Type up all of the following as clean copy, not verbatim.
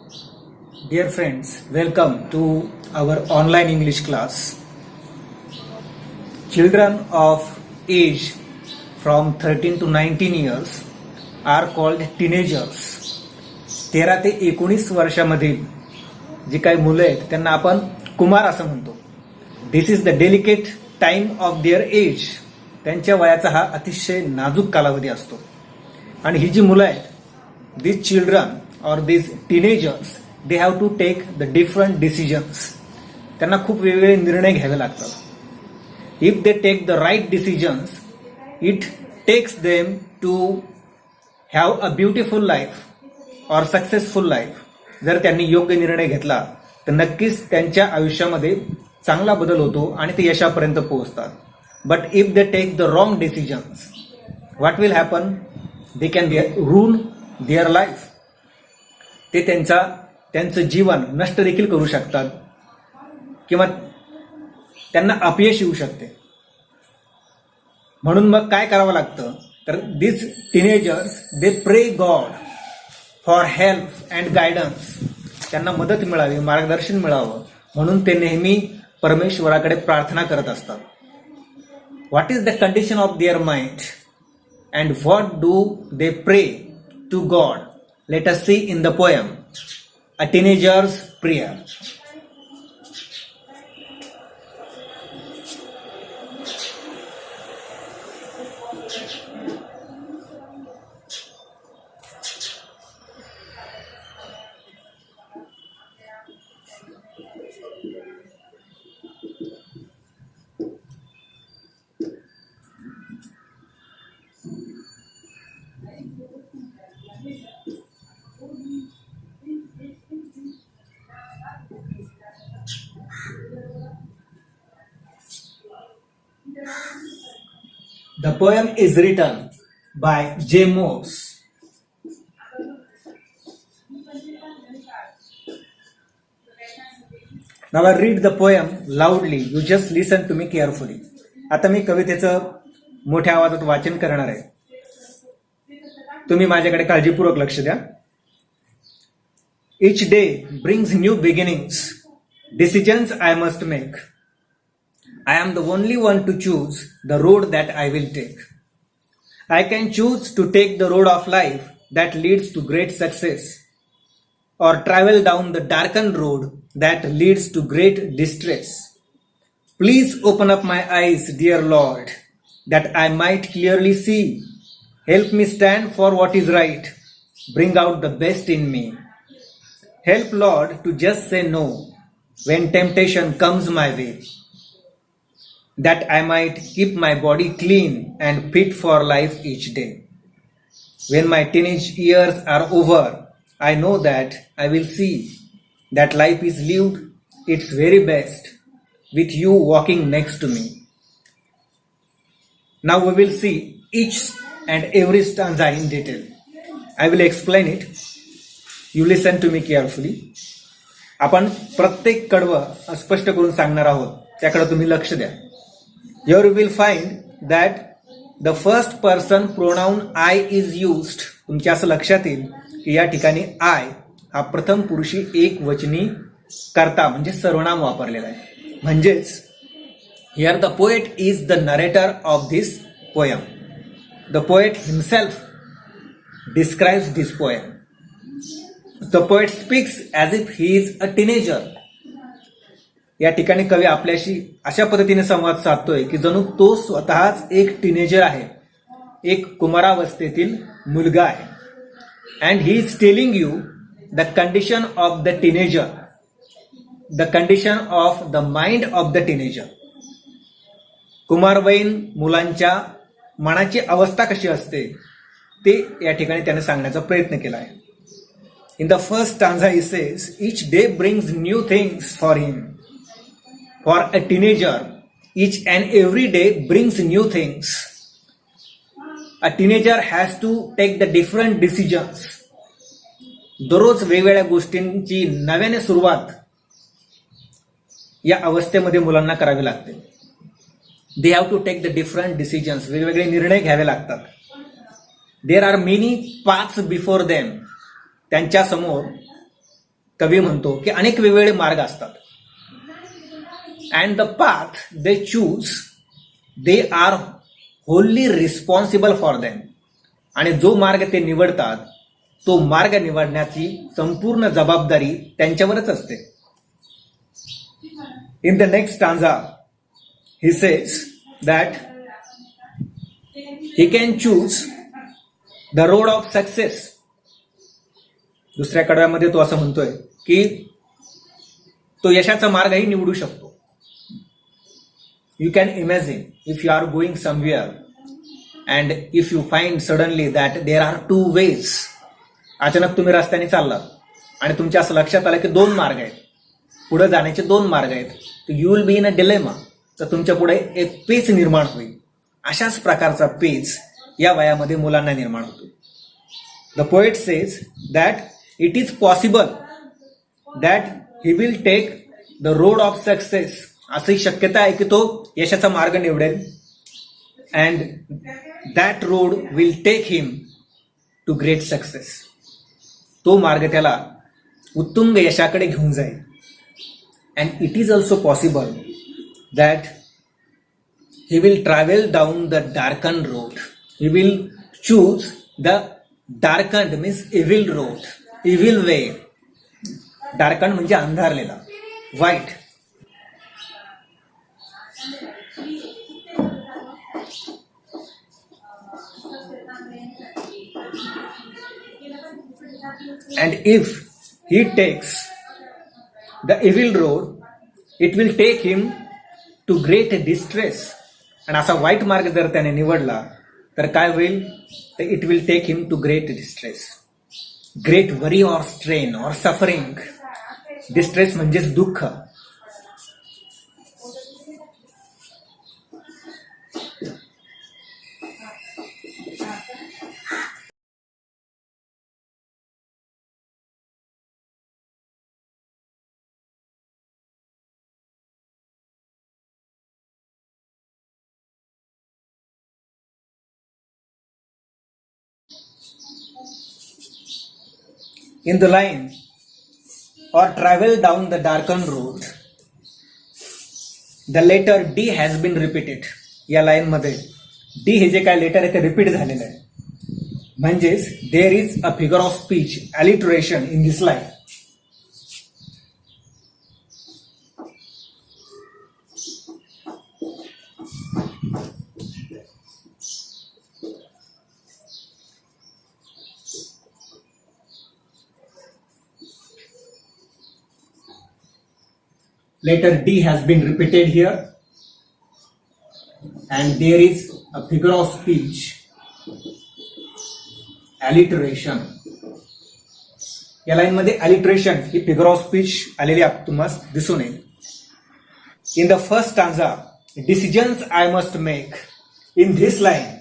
Dear friends, welcome to our online English class. Children of age from 13 to 19 years are called teenagers. 13 ते 19 वर्षामधील जी काही मुलं आहेत त्यांना आपण कुमार असं म्हणतो. This is the delicate time of their age. त्यांच्या वयाचा हा अतिशय नाजूक कालावधी असतो. आणि ही जी मुलं आहेत, दिस चिल्ड्रन और this teenagers, they have to take the different decisions. त्यांना खूप वेगवेगळे निर्णय घ्यावे लागतात. If they take the right decisions, it takes them to have a beautiful life और सक्सेसफुल लाईफ. जर त्यांनी योग्य निर्णय घेतला तर नक्कीच त्यांच्या आयुष्यामध्ये चांगला बदल होतो आणि ते यशापर्यंत पोहोचतात. But if they take the wrong decisions, what will happen? They can rule their life. ते त्यांचं जीवन नष्ट देखील करू शकतात किंवा त्यांना अपयश येऊ शकते. म्हणून मग काय करावं लागतं तर दिस टीनेजर्स दे प्रे God for help and guidance. त्यांना मदत मिळावी, मार्गदर्शन मिळावं म्हणून ते नेहमी परमेश्वराकडे प्रार्थना करत असतात. What is the condition of their mind and what do they pray to God? Let us see in the poem A Teenager's Prayer. The poem is written by J. Morse. Now I read the poem loudly. You just listen to me carefully. आता मी कवितेचं मोठ्या आवाजात वाचन करणार आहे. तुम्ही माझ्याकडे काळजीपूर्वक लक्ष द्या. Each day brings new beginnings. Decisions I must make. I am the only one to choose the road that I will take. I can choose to take the road of life that leads to great success, or travel down the darkened road that leads to great distress. Please open up my eyes, dear Lord, that I might clearly see. Help me stand for what is right. Bring out the best in me. Help, Lord, to just say no when temptation comes my way, that I might keep my body clean and fit for life each day. When my teenage years are over, I know that I will see that life is lived its very best with you walking next to me. Now we will see each and every stanza in detail. I will explain it. You listen to me carefully. आपण प्रत्येक कडवं स्पष्ट करून सांगणार आहोत, त्याकडे तुम्ही लक्ष द्या. Here you will find that the first person pronoun I is used. तुमच्या असं लक्षात येईल की या ठिकाणी I हा प्रथम पुरुषी एक वचनी कर्ता म्हणजे सर्वनाम वापरलेला आहे. म्हणजेच here the poet is the narrator of this poem. The poet himself describes this poem. The poet speaks as if he is a teenager. या ठिकाणी कवी आपल्याशी अशा पद्धतीने संवाद साधतोय की जणू तो स्वतःच एक टीनेजर आहे, एक कुमारावस्थेतील मुलगा आहे. And he is telling you the condition of the teenager, the condition of the mind of the teenager. कुमारवयीन मुलांच्या मनाची अवस्था कशी असते ते या ठिकाणी त्याने सांगण्याचा प्रयत्न केला आहे. In the first stanza he says, each day brings new things for him. For a teenager, each and every day brings new things. A teenager has to take the different decisions. दररोज वेगवेगळ्या गोष्टींची नव्याने सुरुवात या अवस्थेमध्ये मुलांना करावी लागते. They have to take the different decisions. वेगवेगळे निर्णय घ्यावे लागतात. There are many paths before them. त्यांच्या समोर कवी म्हणतो की अनेक वेगवेगळे मार्ग असतात. And the path they choose they are होल्ली responsible for them. आणि जो मार्ग ते निवडतात तो मार्ग निवडण्याची संपूर्ण जबाबदारी त्यांच्यावरच असते. In the next stanza he says that he can choose the road of success. दुसऱ्या कडव्यामध्ये तो असं म्हणतोय की तो यशाचा मार्गही निवडू शकतो. You can imagine if you are going somewhere and if you find suddenly that there are two ways. अचानक तुम्ही रस्त्याने चाललात आणि तुमच्या असं लक्षात आलं की दोन मार्ग आहेत, पुढे जाण्याचे दोन मार्ग आहेत. You will be in a dilemma. तर तुमच्या पुढे एक पेच निर्माण होईल. अशाच प्रकारचा पेच या वयामध्ये मुलांना निर्माण होतो. The poet says that it is possible that he will take the road of success. अशी शक्यता आहे की तो यशाचा मार्ग निवडेल. And that road will take him to great success. तो मार्ग त्याला उत्तुंग यशाकडे घेऊन जाईल. And it is also possible that he will travel down the darken road. He will choose the darken means evil road, evil way. Darken म्हणजे अंधारलेला, वाईट. And if he takes the evil road, it will take him to great distress. आणि असा वाईट मार्ग जर त्याने निवडला तर काय होईल? तर it will take him to great distress, great worry or strain or suffering. Distress म्हणजेच दुःख. In the line or travel down the darkened road, the letter D has been repeated. या लाईन मध्ये D हे जे काय letter आहे ते repeat झालेलं आहे. म्हणजेच there is a figure of speech alliteration in this line. Letter D has been repeated here and there is a figure of speech alliteration. या लाईन मध्ये alliteration he figure of speech आलेली तुम्हाला दिसून येईल. In the first stanza, decisions I must make. In this line,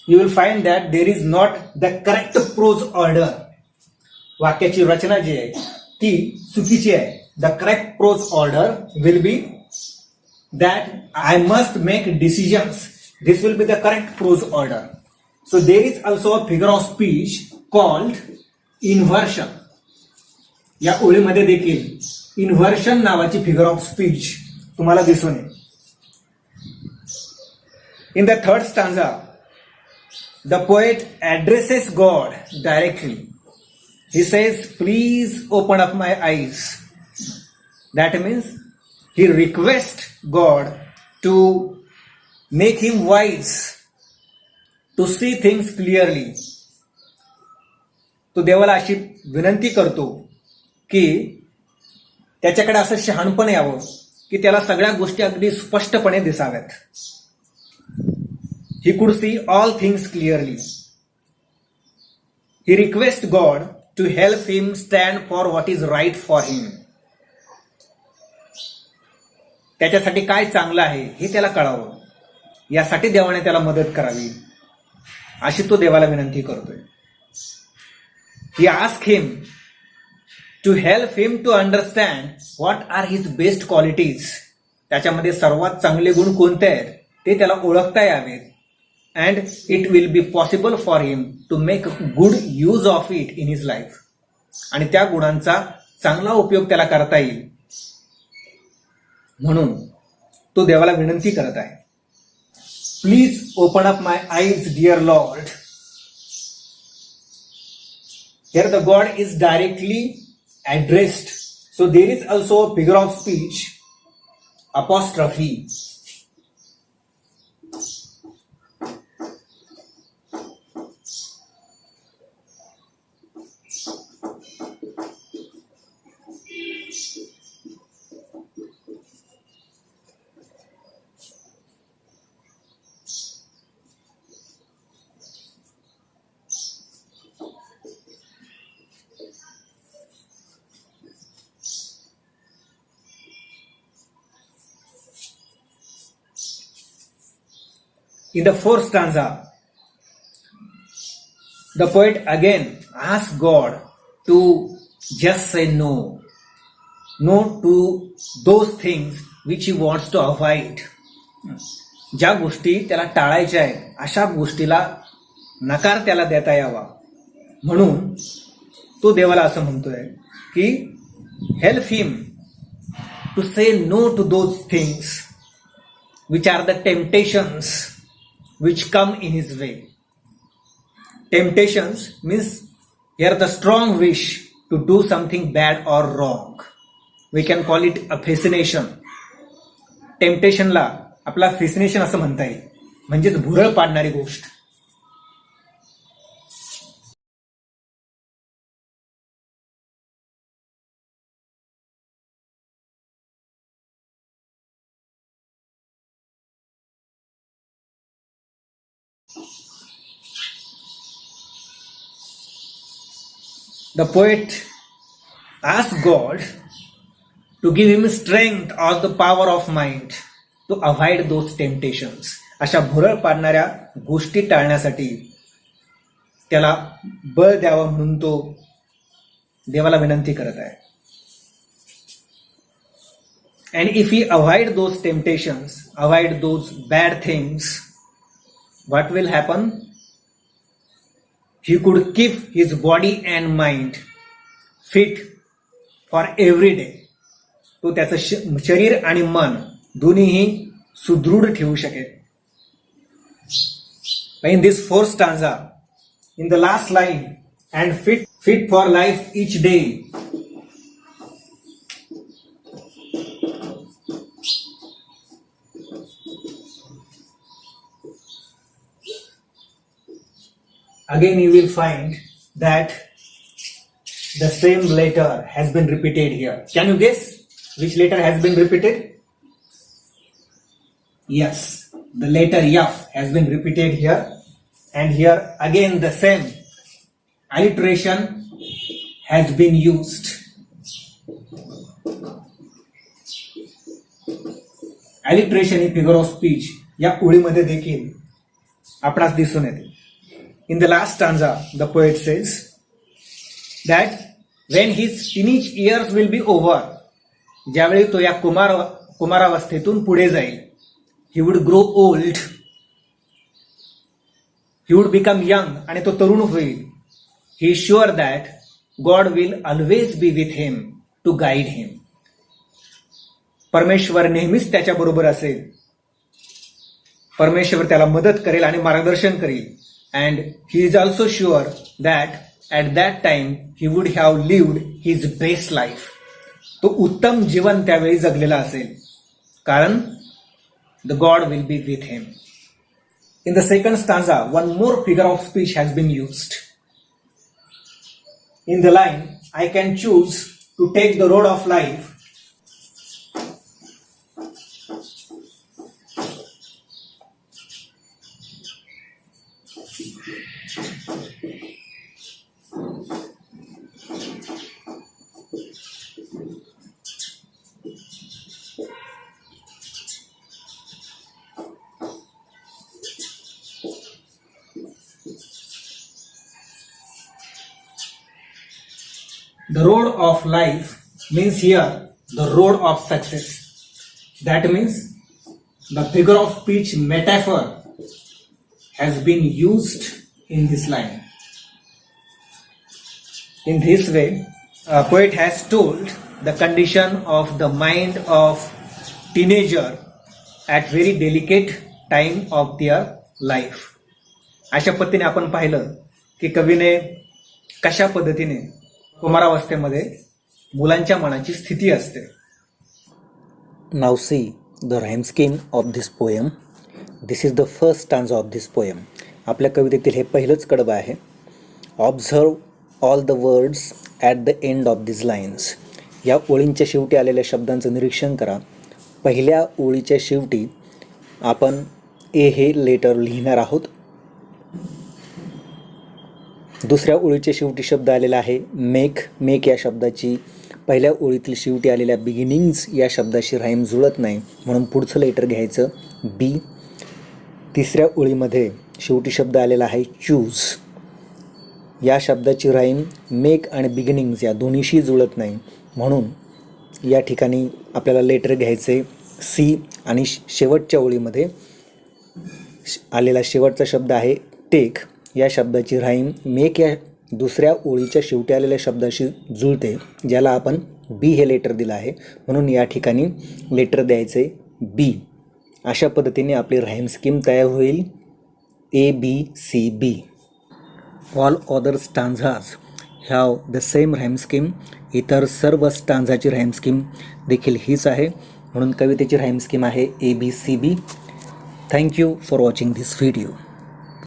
you will find that there is not the correct prose order. वाक्याची रचना जी आहे ती चुकीची आहे. The correct prose order will be that I must make decisions. This will be the correct prose order. So there is also a figure of speech called inversion. या ओळीमध्ये देखील inversion नावाची figure of speech तुम्हाला दिसून येईल. In the third stanza, the poet addresses God directly. He says, please open up my eyes. That means he requests God to make him wise, to see things clearly. तो देवाला अशी विनंती करतो की त्याच्याकडे असं शहाणपण यावं की त्याला सगळ्या गोष्टी अगदी स्पष्टपणे दिसाव्यात. He could see all things clearly. He requests God to help him stand for what is right for him. त्याच्यासाठी काय चांगलं आहे हे त्याला कळावं, यासाठी देवाने त्याला मदत करावी, अशी तो देवाला विनंती करतोय. He asked him to help him to understand what are his best qualities. त्याच्यामध्ये सर्वात चांगले गुण कोणते आहेत ते त्याला ओळखता यावेत. And it will be possible for him to make good use of it in his life. आणि त्या गुणांचा चांगला उपयोग त्याला करता येईल. म्हणून तो देवाला विनंती करत आहे. Please open up my eyes dear lord. Here the God is directly addressed. So there is also a figure of speech, apostrophe. In the fourth stanza, the poet again asks God to just say no. No to those things which he wants to avoid. ज्या गोष्टी त्याला टाळायच्या आहेत अशा गोष्टीला नकार त्याला देता यावा. म्हणून तो देवाला असं म्हणतोय की help him to say no to those things which are the temptations which come in his way. Temptations means here the strong wish to do something bad or wrong. We can call it a fascination. Temptationला आपला fascination असं म्हणता येईल, म्हणजेच भुरळ पाडणारी गोष्ट. The poet asked God to give him strength or the power of mind to avoid those temptations. अशा भुरळ पाडणाऱ्या गोष्टी टाळण्यासाठी त्याला बळ द्यावं म्हणून तो देवाला विनंती करत आहे. And if he avoid those temptations, avoid those bad things, what will happen? He could keep his body and mind fit for every day. तो त्याचं शरीर आणि मन दोन्हीही सुदृढ ठेवू शकेल. In this fourth stanza, in the last line, and fit for life each day. Again you will find that the same letter has been repeated here. Can you guess which letter has been repeated? Yes, the letter F has been repeated here, and here again the same alliteration has been used. Alliteration he figure of speech या ओळीमध्ये देखील आपणास दिसून येते. In the last stanza, the poet says that when his teenage years will be over, ज्यावेळी तो या कुमारावस्थेतून पुढे जाईल, he would grow old, he would become young, आणि तो तरुण होईल. He is sure that God will always be with him to guide him. परमेश्वर नेहमीच त्याच्या बरोबर असेल. परमेश्वर त्याला मदत करेल आणि मार्गदर्शन करेल. And he is also sure that at that time he would have lived his best life. तो उत्तम जीवन त्यावेळी जगलेला असेल, कारण the God will be with him. In the second stanza, one more figure of speech has been used. In the line, I can choose to take the road of life. The road of life means here the road of success. That means the figure of speech metaphor has been used in this line. In this way, a poet has told the condition of the mind of teenager at very delicate time of their life. अशा पद्धतीने आपण पाहिलं की कवीने कशा पद्धतीने कुमारावस्थेमध्ये मुलांच्या मनाची स्थिती असते. Now see the rhyme scheme of this poem. This is the first stanza of this poem. आपल्या कवितेतील हे पहिलंच कडवं आहे. Observe all the words at the end of these lines. या ओळींच्या शेवटी आलेल्या शब्दांचं निरीक्षण करा. पहिल्या ओळीच्या शेवटी आपण ए हे लेटर लिहिणार आहोत. दुसऱ्या ओळीच्या शेवटी शब्द आलेला आहे मेक. मेक या शब्दाची पहिल्या ओळीतील शेवटी आलेल्या बिगिनिंग्स या शब्दाशी राईम जुळत नाही, म्हणून पुढचं लेटर घ्यायचं बी. तिसऱ्या ओळीमध्ये शेवटी शब्द आलेला आहे चूज. या शब्दाची राईम मेक आणि बिगिनिंग्स या दोन्हीशी जुळत नाही, म्हणून या ठिकाणी आपल्याला लेटर घ्यायचे सी. आणि शेवटच्या ओळीमध्ये आलेला शेवटचा शब्द आहे टेक. या शब्दाची राईम मेक या दुसऱ्या ओळीच्या शेवटी आलेल्या शब्दाशी जुळते, ज्याला आपण बी हे लेटर दिलं आहे, म्हणून या ठिकाणी लेटर द्यायचे बी. अशा पद्धतीने आपली राईम स्कीम तयार होईल ABCB. All other stanzas have the same rhyme scheme. इतर सर्व स्टांझाची राईम स्कीम देखील हीच आहे, म्हणून कवितेची राईम स्कीम आहे ABCB. Thank you for watching this video.